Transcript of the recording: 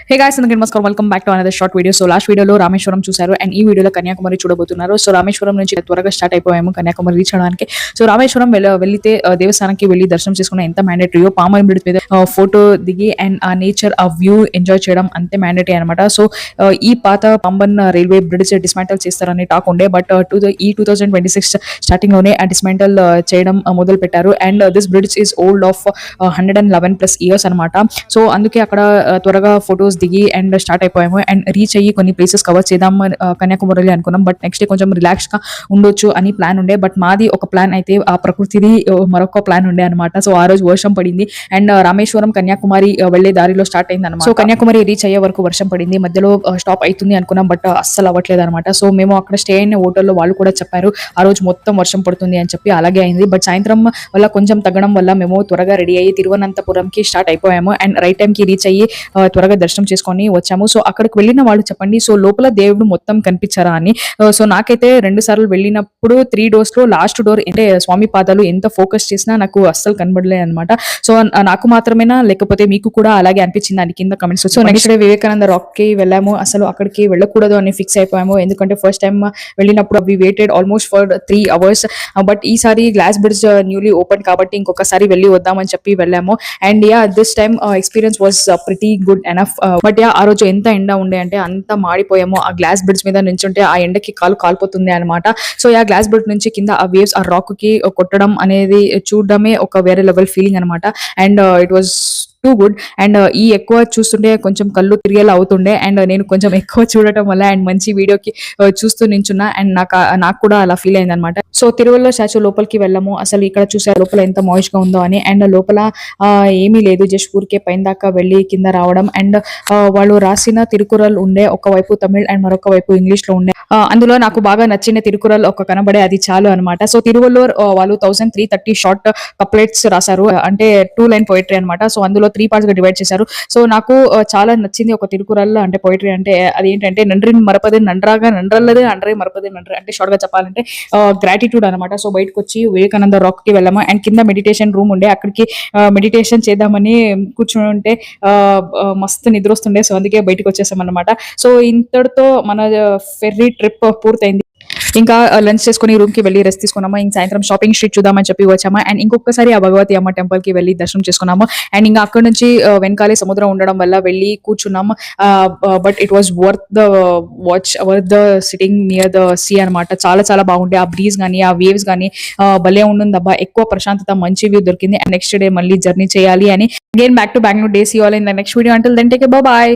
Hey guys అందరికీ నమస్కారం. Welcome back to another short video. So last వీడియోలో రామేశ్వరం చూశారు అండ్ ఈ వీడియోలో కన్యాకుమారి చూడబోతున్నారు. సో రామేశ్వరం నుంచి త్వరగా స్టార్ట్ అయిపోయాము కన్యాకుమారి రీచ్ అవడానికి. సో రామేశ్వరం వెళ్తే దేవస్థానానికి వెళ్ళి దర్శనం చేసుకున్న ఎంత మ్యాండేటరీయో పామ్ బ్రిడ్జ్ మీద ఫోటో దిగి అండ్ ఆ నేచర్ ఆ వ్యూ ఎంజాయ్ చేయడం అంతే మ్యాండేటరీ అనమాట. సో ఈ పాత పాంబన్ రైల్వే బ్రిడ్జ్ డిస్మాంటల్ చేస్తారని టాక్ ఉండే, బట్ 2026 స్టార్టింగ్ లోనే ఆ డిస్మాంటల్ చేయడం మొదలు పెట్టారు. And this bridge is old of 111+ years అనమాట. సో అందుకే అక్కడ త్వరగా ఫొటోస్ దిగి అండ్ స్టార్ట్ అయిపోయాము అండ్ రీచ్ అయ్యి కొన్ని ప్లేసెస్ కవర్ చేద్దాం కన్యాకుమారి అనుకున్నాం. బట్ నెక్స్ట్ డే కొంచెం రిలాక్స్ గా ఉండొచ్చు అని ప్లాన్ ఉండే, బట్ మాది ఒక ప్లాన్ అయితే ఆ ప్రకృతిది మరొక ప్లాన్ ఉండే అనమాట. సో ఆ రోజు వర్షం పడింది అండ్ రామేశ్వరం కన్యాకుమారి వెళ్లే దారిలో స్టార్ట్ అయింది అనమాట. సో కన్యాకుమారి రీచ్ అయ్యే వరకు వర్షం పడింది, మధ్యలో స్టాప్ అవుతుంది అనుకున్నాం, బట్ అస్సలు అవ్వట్లేదు అనమాట. సో మేము అక్కడ స్టే అయిన హోటల్లో వాళ్ళు కూడా చెప్పారు ఆ రోజు మొత్తం వర్షం పడుతుంది అని చెప్పి, అలాగే అయింది. బట్ సాయంత్రం వల్ల కొంచెం తగ్గడం వల్ల మేము త్వరగా రెడీ అయ్యి తిరువనంతపురంకి స్టార్ట్ అయిపోయాము అండ్ రైట్ టైం కి రీచ్ అయ్యి త్వరగా దర్శనం చేసుకొని వచ్చాము. సో అక్కడికి వెళ్ళిన వాళ్ళు చెప్పండి, సో లోపల దేవుడు మొత్తం కనిపించారా అని. సో నాకైతే 2 సార్లు వెళ్ళినప్పుడు 3 డోర్స్ లో లాస్ట్ డోర్ అంటే స్వామి పాదాలు ఎంత ఫోకస్ చేసినా నాకు అస్సలు కనబడలేదు అనమాట. సో నాకు మాత్రమేనా లేకపోతే మీకు కూడా అలాగే అనిపించింది అని కింద comments. So next day Vivekananda rock కి వెళ్ళాము. అసలు అక్కడికి వెళ్ళకూడదు అని ఫిక్స్ అయిపోయాము, ఎందుకంటే ఫస్ట్ టైం వెళ్ళినప్పుడు we waited almost for 3 hours. But ఈసారి గ్లాస్ బ్రిడ్జ్ న్యూలీ ఓపెన్ కాబట్టి ఇంకొకసారి వెళ్ళి వద్దామని చెప్పి వెళ్ళాము. And yeah this time experience was pretty good enough. But yeah ఆ రోజు ఎంత ఎండ ఉండే అంటే అంత మాడిపోయాము. ఆ గ్లాస్ బ్రిడ్జ్ మీద నుంచుంటే ఆ ఎండకి కాలిపోతుంది అనమాట. సో ఆ గ్లాస్ బ్రిడ్జ్ నుంచి కింద ఆ వేవ్స్ ఆ రాక్ కి కొట్టడం అనేది చూడడమే ఒక వేరే లెవెల్ ఫీలింగ్ అనమాట. And it was too good. And ఈ ఎక్కువ చూస్తుంటే కొంచెం కళ్ళు తిరిగేలా అవుతుండే అండ్ నేను కొంచెం ఎక్కువ చూడటం వల్ల అండ్ మంచి వీడియోకి చూస్తూ నించున్నా అండ్ నాకు కూడా అలా ఫీల్ అయింది అనమాట. సో తిరువల్ల స్టాచ్యూ లోపలికి వెళ్ళాము. అసలు ఇక్కడ చూసే లోపల ఎంత మాయిష్ గా ఉందో అని. అండ్ లోపల ఏమీ లేదు, జస్ట్ ఊరికే పైన దాకా వెళ్ళి కింద రావడం. అండ్ వాళ్ళు రాసిన తిరుకురల్ ఉండే, ఒకవైపు తమిళ్ అండ్ మరొక వైపు ఇంగ్లీష్ లో ఉండే. అందులో నాకు బాగా నచ్చిన తిరుకురల్ ఒక కనబడే, అది చాలు అనమాట. సో తిరువల్లూర్ వాళ్ళు 1330 షార్ట్ కప్లెట్స్ రాశారు, అంటే 2 లైన్ పోయిటరీ అనమాట. సో అందులో 3 parts గా డివైడ్ చేశారు. సో నాకు చాలా నచ్చింది ఒక తిరుకురల్ అంటే పోయిటరీ అంటే అదేంటంటే నండ్రిన్ మరపదే నండ్రాగా నండ్రల్లదే అండ్రే మరపదే నండ్రే, అంటే షార్ట్ గా చెప్పాలంటే గ్రాటిట్యూడ్ అనమాట. సో బయటకు వచ్చి వివేకానంద రాక్ కి వెళ్ళాము అండ్ కింద మెడిటేషన్ రూమ్ ఉండే, అక్కడికి మెడిటేషన్ చేద్దామని కూర్చుని ఉంటే మస్తు నిద్ర వస్తుండే. సో అందుకే బయటకు వచ్చేసాం అనమాట. సో ఇంతటితో మన ఫెర్రీ ట్రిప్ పూర్తయింది. ఇంకా లంచ్ చేసుకుని రూమ్ కి వెళ్ళి రెస్ట్ తీసుకున్నాము. ఇంక సాయంత్రం షాపింగ్ స్ట్రీట్ చూద్దామని చెప్పి వచ్చాము అండ్ ఇంకొకసారి ఆ భగవతి అమ్మ టెంపుల్ కి వెళ్ళి దర్శనం చేసుకున్నాము. అండ్ ఇంకా అక్కడ నుంచి వెనకాలే సముద్రం ఉండడం వల్ల వెళ్ళి కూర్చున్నాము. But it was worth the sitting near the sea అనమాట. చాలా చాలా బాగుండే ఆ బ్రీజ్ గానీ ఆ వేవ్స్ గానీ భలే ఉండుందబ్బా. ఎక్కువ ప్రశాంతత, మంచి వ్యూ దొరికింది. అండ్ నెక్స్ట్ డే మళ్ళీ జర్నీ చేయాలి అని again back to Bengaluru. They see all in the next video. Until then take care, bye by.